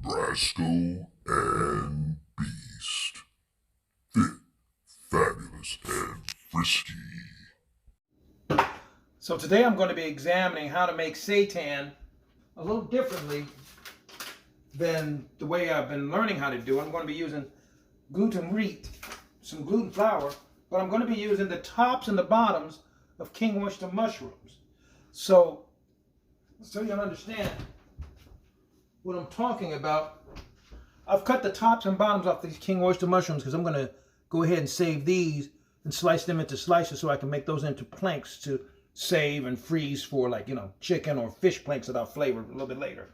Brasco and Beast. Fit, fabulous, and frisky. So today I'm going to be examining how to make seitan a little differently than the way I've been learning how to do it. I'm going to be using gluten wheat, some gluten flour, but I'm going to be using the tops and the bottoms of king oyster mushrooms. So you understand what I'm talking about, I've cut the tops and bottoms off these king oyster mushrooms because I'm going to go ahead and save these and slice them into slices so I can make those into planks to save and freeze for, like, chicken or fish planks that I'll flavor a little bit later.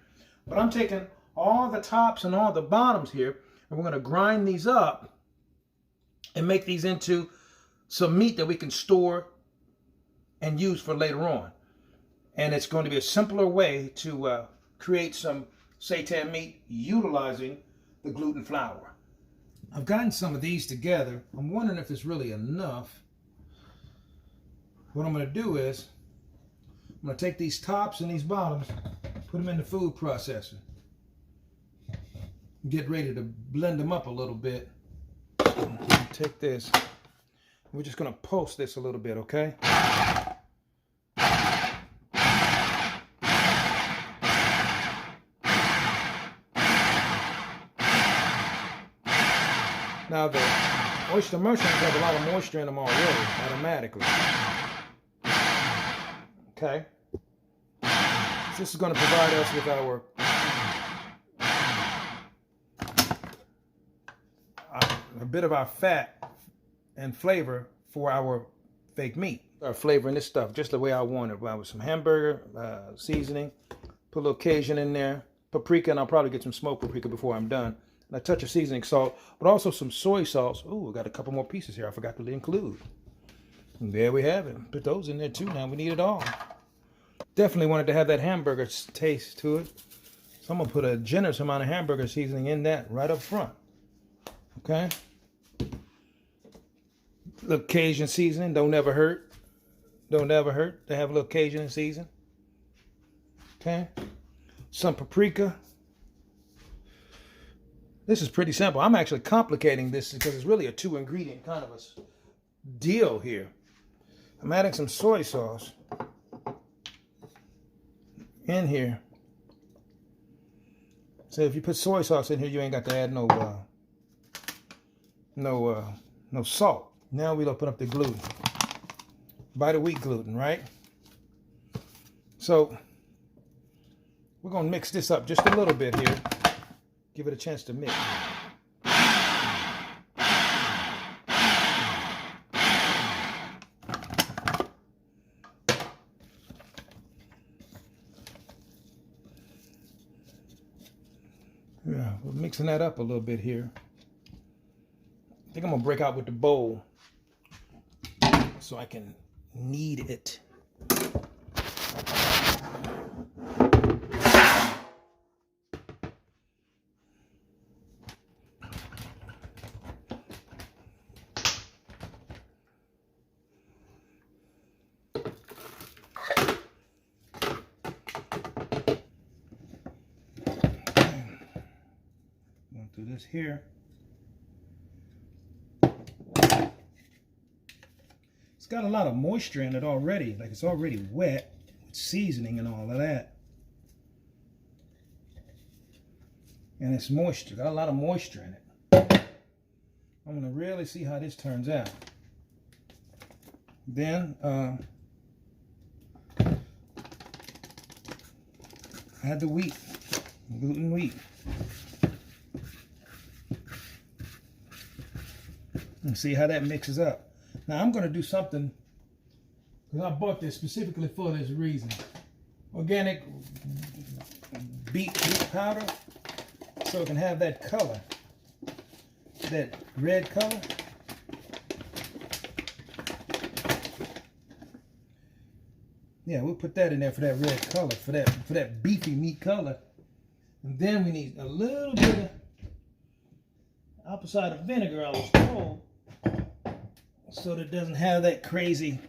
But I'm taking all the tops and all the bottoms here, and we're going to grind these up and make these into some meat that we can store and use for later on. And it's going to be a simpler way to create some seitan meat utilizing the gluten flour. I've gotten some of these together. I'm wondering if it's really enough. What I'm going to do is I'm going to take these tops and these bottoms, put them in the food processor, get ready to blend them up a little bit. Take this. We're just going to pulse this a little bit, okay? Now the oyster mushrooms have a lot of moisture in them already, automatically. Okay. So this is going to provide us with a bit of our fat and flavor for our fake meat. Our flavoring this stuff just the way I want it. With some hamburger seasoning, put a little Cajun in there, paprika, and I'll probably get some smoked paprika before I'm done. And a touch of seasoning salt, but also some soy sauce. Ooh, I got a couple more pieces here I forgot to include. And there we have it. Put those in there too now. We need it all. Definitely wanted to have that hamburger taste to it. So I'm going to put a generous amount of hamburger seasoning in that right up front. Okay? A little Cajun seasoning. Don't ever hurt. Don't ever hurt to have a little Cajun season. Okay? Some paprika. This is pretty simple. I'm actually complicating this because it's really a 2-ingredient kind of a deal here. I'm adding some soy sauce in here. So if you put soy sauce in here, you ain't got to add no salt. Now we'll open up the gluten. Vita wheat gluten, right? So we're going to mix this up just a little bit here. Give it a chance to mix. Yeah, we're mixing that up a little bit here. I think I'm gonna break out with the bowl so I can knead it. Do this here. It's got a lot of moisture in it already, like it's already wet with seasoning and all of that. And it's moisture, got a lot of moisture in it. I'm gonna really see how this turns out. Then add the wheat, gluten wheat. And see how that mixes up. Now I'm going to do something, because I bought this specifically for this reason. Organic beet powder, so it can have that color, that red color. Yeah, we'll put that in there for that red color, for that beefy meat color. And then we need a little bit of apple cider vinegar, I was told, so that it doesn't have that crazy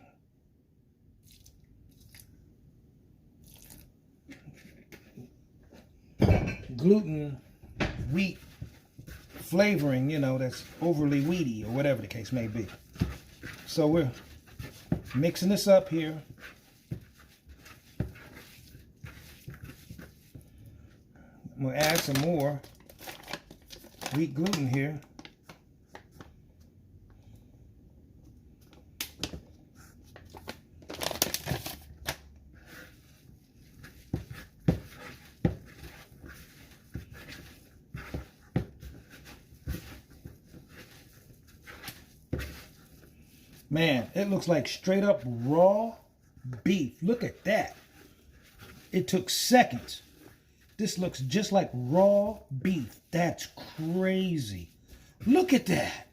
gluten wheat flavoring, you know, that's overly wheaty or whatever the case may be. So we're mixing this up here. I'm going to add some more wheat gluten here. Man, it looks like straight up raw beef. Look at that. It took seconds. This looks just like raw beef. That's crazy. Look at that.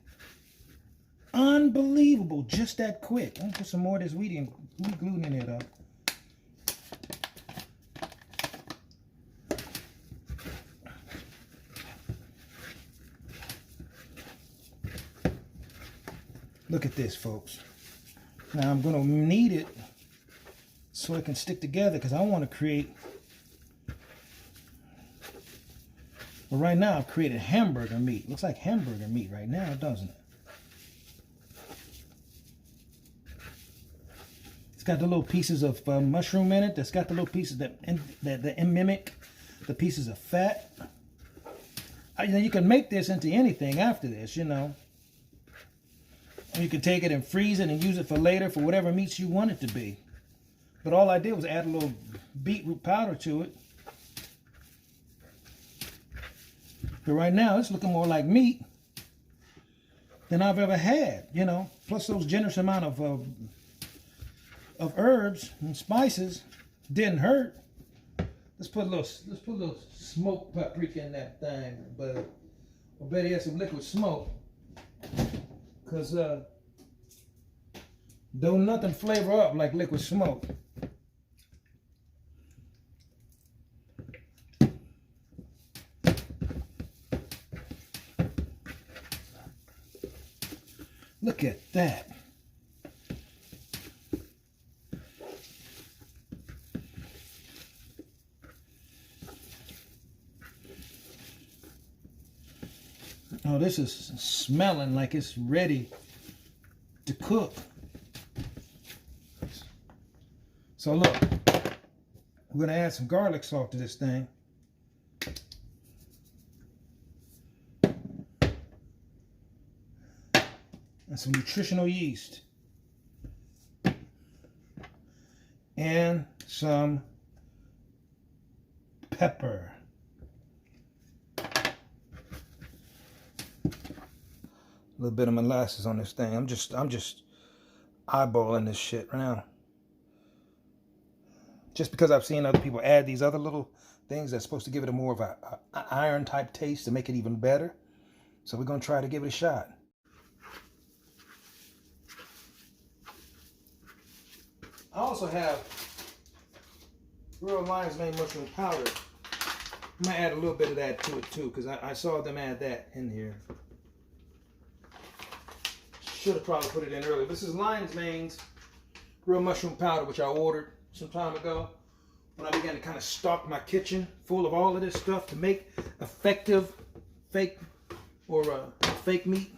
Unbelievable. Just that quick. I'm going to put some more of this wheat gluten in here, though. Look at this, folks. Now I'm going to knead it so it can stick together because I want to create. Well, right now I've created hamburger meat. Looks like hamburger meat right now, doesn't it? It's got the little pieces of mushroom in it. It's got the little pieces that mimic the pieces of fat. You can make this into anything after this, you know. You can take it and freeze it and use it for later for whatever meats you want it to be. But all I did was add a little beetroot powder to it. But right now it's looking more like meat than I've ever had, you know. Plus those generous amount of herbs and spices didn't hurt. Let's put a little smoked paprika in that thing, but I bet he has some liquid smoke. Because don't nothing flavor up like liquid smoke. Look at that. Oh, this is smelling like it's ready to cook. So look, we're going to add some garlic salt to this thing. And some nutritional yeast. And some pepper. A little bit of molasses on this thing. I'm just eyeballing this shit right now. Just because I've seen other people add these other little things that's supposed to give it a more of a iron type taste to make it even better. So we're gonna try to give it a shot. I also have real lion's mane mushroom powder. I'm gonna add a little bit of that to it too, because I saw them add that in here. Should have probably put it in earlier. This is lion's mane's real mushroom powder, which I ordered some time ago when I began to kind of stock my kitchen full of all of this stuff to make effective fake meat.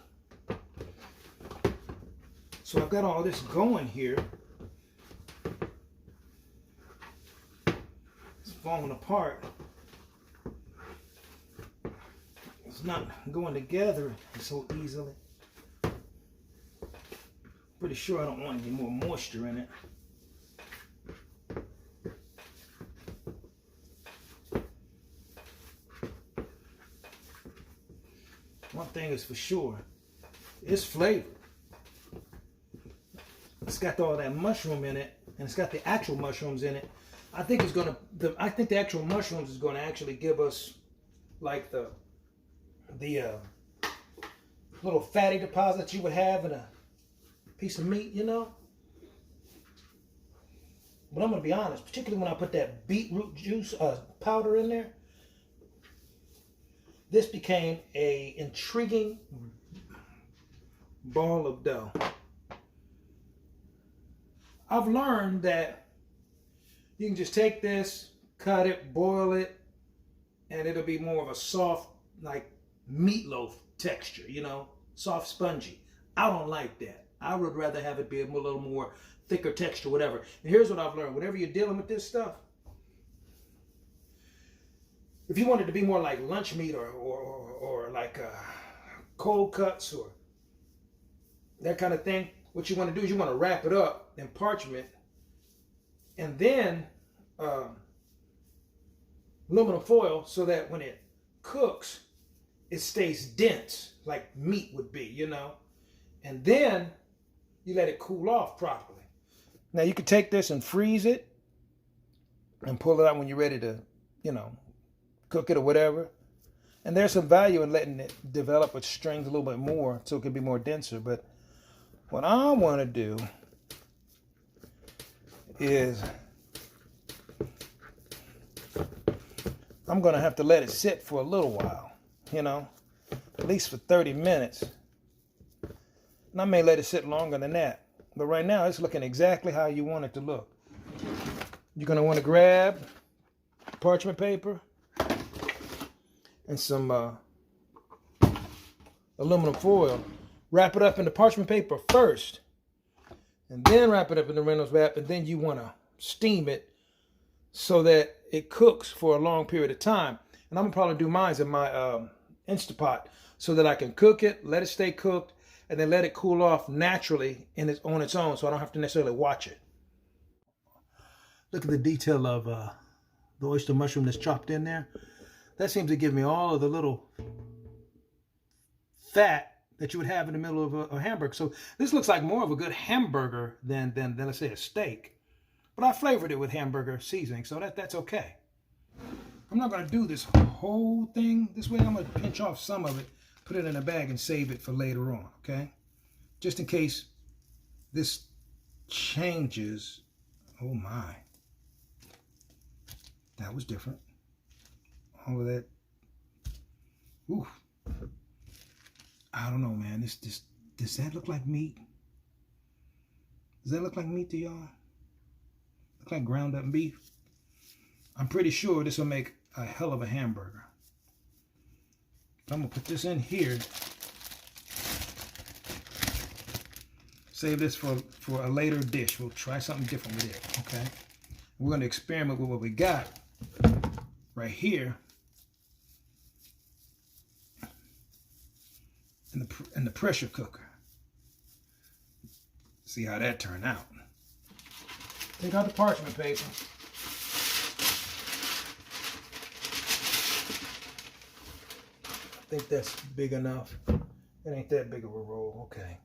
So I've got all this going here. It's falling apart. It's not going together so easily. Pretty sure I don't want any more moisture in it. One thing is for sure, it's flavored. It's got all that mushroom in it, and it's got the actual mushrooms in it. I think the actual mushrooms is gonna actually give us like the little fatty deposits you would have in a piece of meat, you know. But I'm gonna be honest, particularly when I put that beetroot juice powder in there, this became a intriguing ball of dough. I've learned that you can just take this, cut it, boil it, and it'll be more of a soft, like meatloaf texture, you know, soft, spongy. I don't like that. I would rather have it be a little more thicker texture, whatever. And here's what I've learned. Whenever you're dealing with this stuff, if you want it to be more like lunch meat or like cold cuts or that kind of thing, what you want to do is you want to wrap it up in parchment and then aluminum foil so that when it cooks, it stays dense like meat would be, you know. And then you let it cool off properly. Now you can take this and freeze it and pull it out when you're ready to, you know, cook it or whatever. And there's some value in letting it develop with strings a little bit more so it can be more denser. But what I want to do is I'm going to have to let it sit for a little while, you know, at least for 30 minutes. And I may let it sit longer than that. But right now, it's looking exactly how you want it to look. You're going to want to grab parchment paper and some aluminum foil. Wrap it up in the parchment paper first, and then wrap it up in the Reynolds wrap, and then you want to steam it so that it cooks for a long period of time. And I'm going to probably do mine in my Instapot so that I can cook it, let it stay cooked, and then let it cool off naturally on its own so I don't have to necessarily watch it. Look at the detail of the oyster mushroom that's chopped in there. That seems to give me all of the little fat that you would have in the middle of a hamburger. So this looks like more of a good hamburger than let's say a steak. But I flavored it with hamburger seasoning, so that's okay. I'm not going to do this whole thing this way. I'm going to pinch off some of it, put it in a bag, and save it for later on, okay? Just in case this changes. Oh my. That was different. All of that. Ooh. I don't know, man. Does that look like meat? Does that look like meat to y'all? Look like ground up beef? I'm pretty sure this will make a hell of a hamburger. I'm gonna put this in here. Save this for a later dish. We'll try something different with it, okay? We're gonna experiment with what we got right here in the pressure cooker. See how that turned out. Take out the parchment paper. I think that's big enough. It ain't that big of a roll. Okay.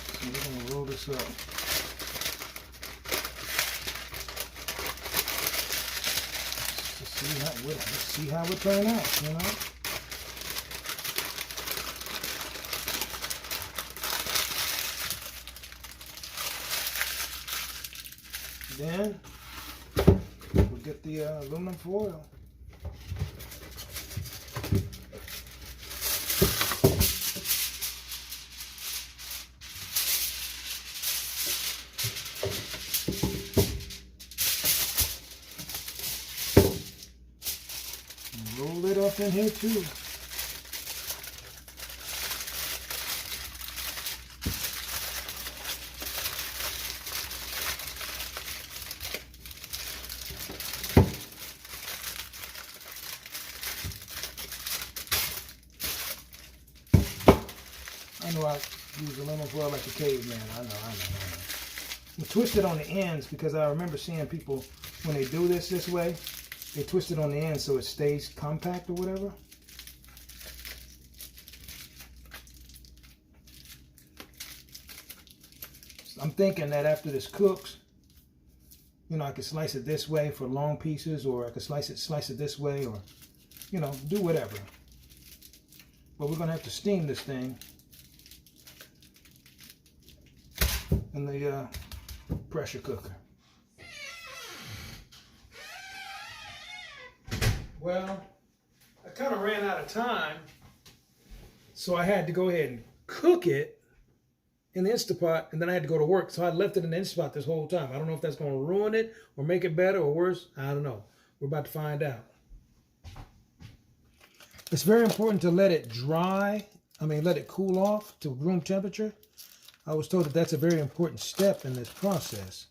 So we're going to roll this up. Let's see how it turn out, you know? Then we'll get the aluminum foil. Roll it up in here too. I know I use aluminum foil like a caveman. I know. I'm twist it on the ends because I remember seeing people when they do this way, they twist it on the end so it stays compact or whatever. So I'm thinking that after this cooks, you know, I could slice it this way for long pieces, or I could slice it this way, or, you know, do whatever. But we're gonna have to steam this thing in the pressure cooker. Well, I kind of ran out of time, so I had to go ahead and cook it in the Instapot, and then I had to go to work, so I left it in the Instapot this whole time. I don't know if that's going to ruin it or make it better or worse. I don't know. We're about to find out. It's very important to let it dry. Let it cool off to room temperature. I was told that that's a very important step in this process.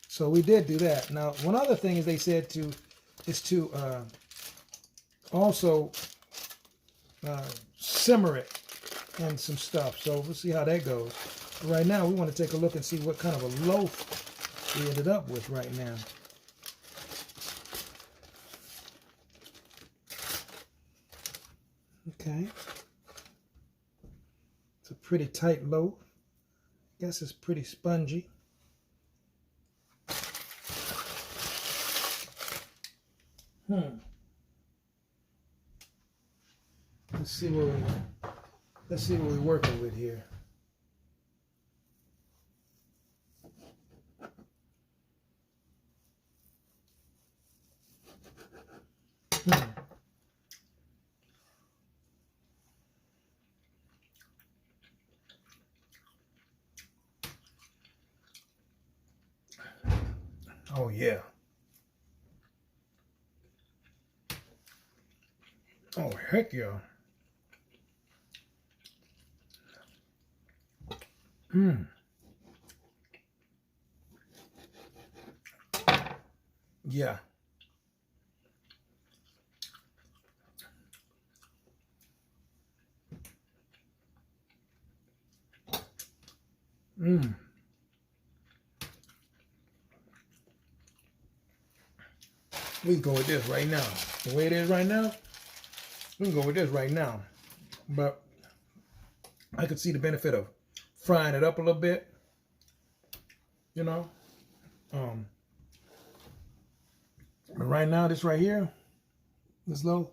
So we did do that. Now, one other thing is they said to also simmer it and some stuff. So we'll see how that goes. But right now, we want to take a look and see what kind of a loaf we ended up with right now. Okay. It's a pretty tight loaf. I guess it's pretty spongy. Let's see what we're working with here. Oh yeah. Oh heck yeah. Yeah. We can go with this right now. The way it is right now, we can go with this right now. But I could see the benefit of frying it up a little bit. You know? But right now, this right here, this low,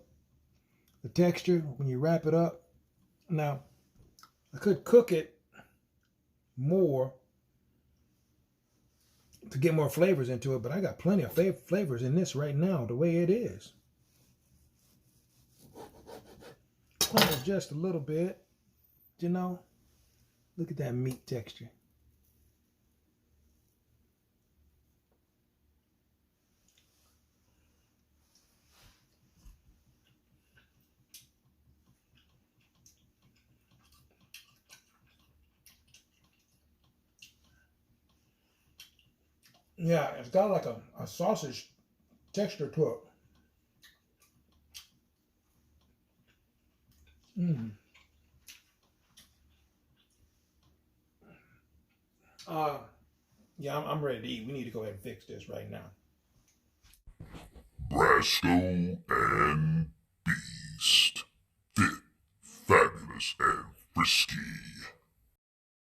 the texture, when you wrap it up. Now, I could cook it more to get more flavors into it, but I got plenty of flavors in this right now, the way it is. Just a little bit, you know. Look at that meat texture. Yeah, it's got like a sausage texture to it. Yeah, I'm ready to eat. We need to go ahead and fix this right now. Brasco and